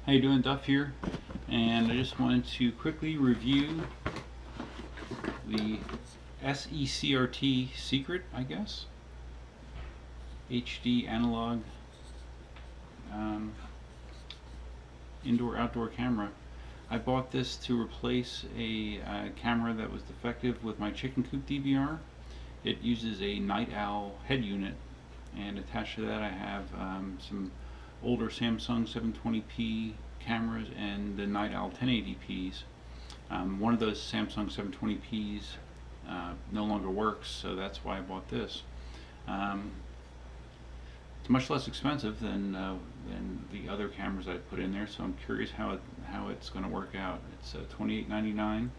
How you doing? Duff here, and I just wanted to quickly review the SECRT SECRT, I guess, HD analog indoor-outdoor camera. I bought this to replace a camera that was defective with my chicken coop DVR. It uses a night owl head unit, and attached to that I have some older Samsung 720p cameras and the night owl 1080p's. One of those Samsung 720p's no longer works, so that's why I bought this. It's much less expensive than the other cameras I put in there, so I'm curious how it's going to work out. It's $28.99,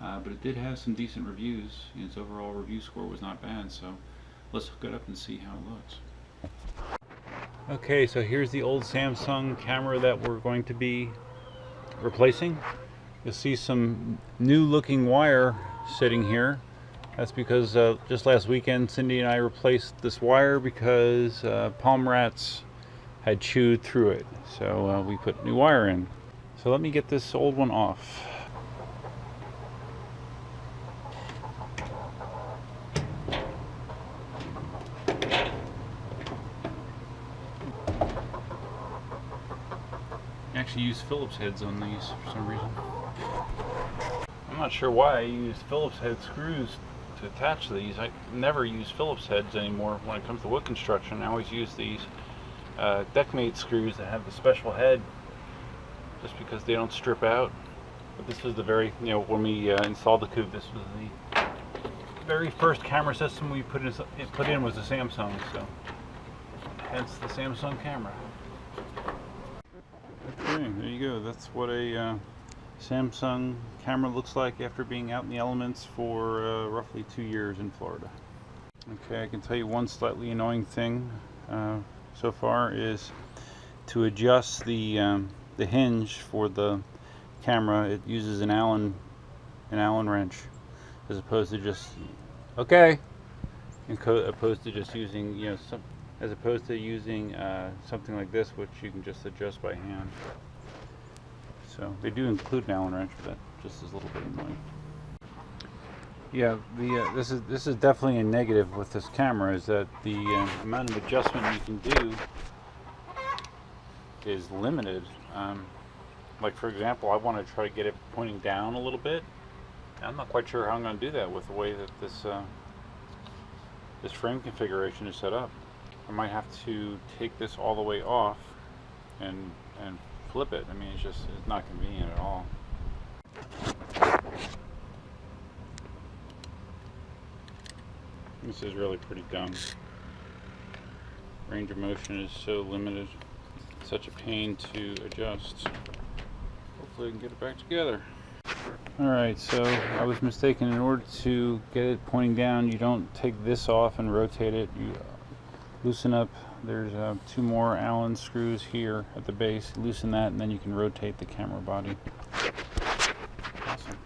but it did have some decent reviews. Its overall review score was not bad, so let's hook it up and see how it looks. Okay, so here's the old Samsung camera that we're going to be replacing. You'll see some new looking wire sitting here. That's because just last weekend Cindy and I replaced this wire because palm rats had chewed through it. So we put new wire in. So let me get this old one off. I actually use Phillips heads on these for some reason. I'm not sure why I use Phillips head screws to attach these. I never use Phillips heads anymore when it comes to wood construction. I always use these deckmate screws that have the special head just because they don't strip out. But this was the very, when we installed the coop, this was the very first camera system we put in was a Samsung, so hence the Samsung camera. Okay, there you go. That's what a Samsung camera looks like after being out in the elements for roughly 2 years in Florida. Okay, I can tell you one slightly annoying thing so far is to adjust the hinge for the camera. It uses an Allen wrench as opposed to just opposed to just using something like this, which you can just adjust by hand. So they do include an Allen wrench, but that just is a little bit annoying. Yeah, this is definitely a negative with this camera, is that the amount of adjustment you can do is limited. Like for example, I want to try to get it pointing down a little bit. I'm not quite sure how I'm going to do that with the way that this frame configuration is set up. I might have to take this all the way off and flip it. I mean, it's not convenient at all. This is really pretty dumb. Range of motion is so limited. It's such a pain to adjust. Hopefully I can get it back together. Alright, so I was mistaken. In order to get it pointing down, you don't take this off and rotate it. You loosen up. There's 2 more Allen screws here at the base. Loosen that, and then you can rotate the camera body. Awesome.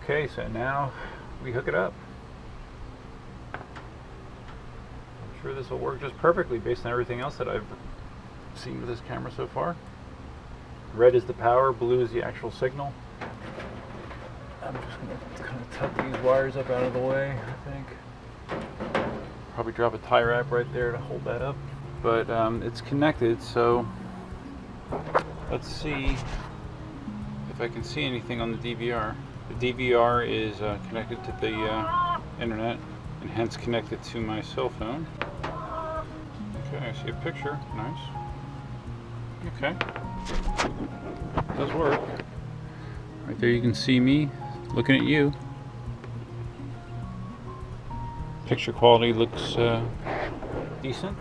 Okay, so now we hook it up. I'm sure this will work just perfectly based on everything else that I've seen with this camera so far. Red is the power, blue is the actual signal. I'm just going to kind of tuck these wires up out of the way, I think. Probably drop a tie wrap right there to hold that up. But it's connected, so let's see if I can see anything on the DVR. The DVR is connected to the internet and hence connected to my cell phone. Okay, I see a picture. Nice. Okay. Does work. Right there you can see me looking at you. Picture quality looks decent.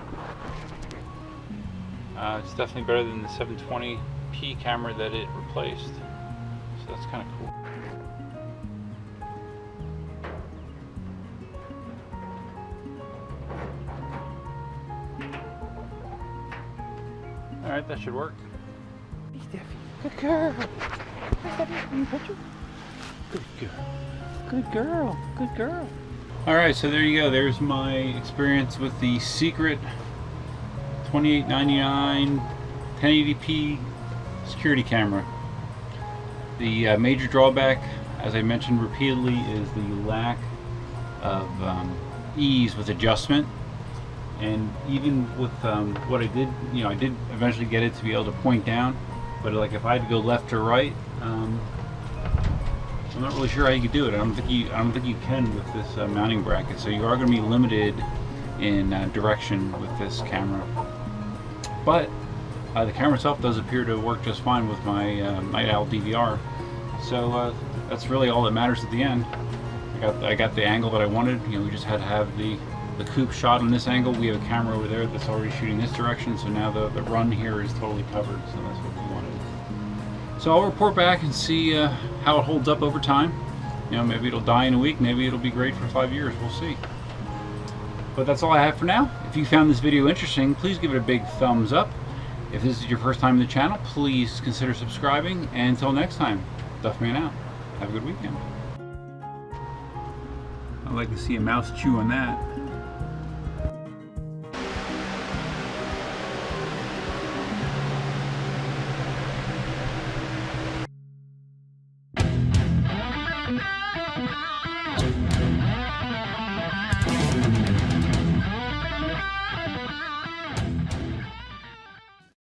It's definitely better than the 720p camera that it replaced. So that's kind of cool. Alright, that should work. Be Steffi. Good girl. Can you touch it? Good girl. Good girl. Good girl. Alright, so there you go. There's my experience with the SECRT $28.99 1080p security camera. The major drawback, as I mentioned repeatedly, is the lack of ease with adjustment. And even with what I did, you know, I did eventually get it to be able to point down, but like if I had to go left or right, I'm not really sure how you could do it. I don't think you can with this mounting bracket. So you are going to be limited in direction with this camera. But the camera itself does appear to work just fine with my Night Owl DVR. So that's really all that matters at the end. I got the angle that I wanted. You know, we just had to have the coop shot on this angle. We have a camera over there that's already shooting this direction, so now the run here is totally covered, so that's what we wanted. So I'll report back and see how it holds up over time. You know, maybe it'll die in a week, maybe it'll be great for 5 years, we'll see. But that's all I have for now. If you found this video interesting, please give it a big thumbs up. If this is your first time in the channel, please consider subscribing, and until next time, Duffman out. Have a good weekend. I'd like to see a mouse chew on that.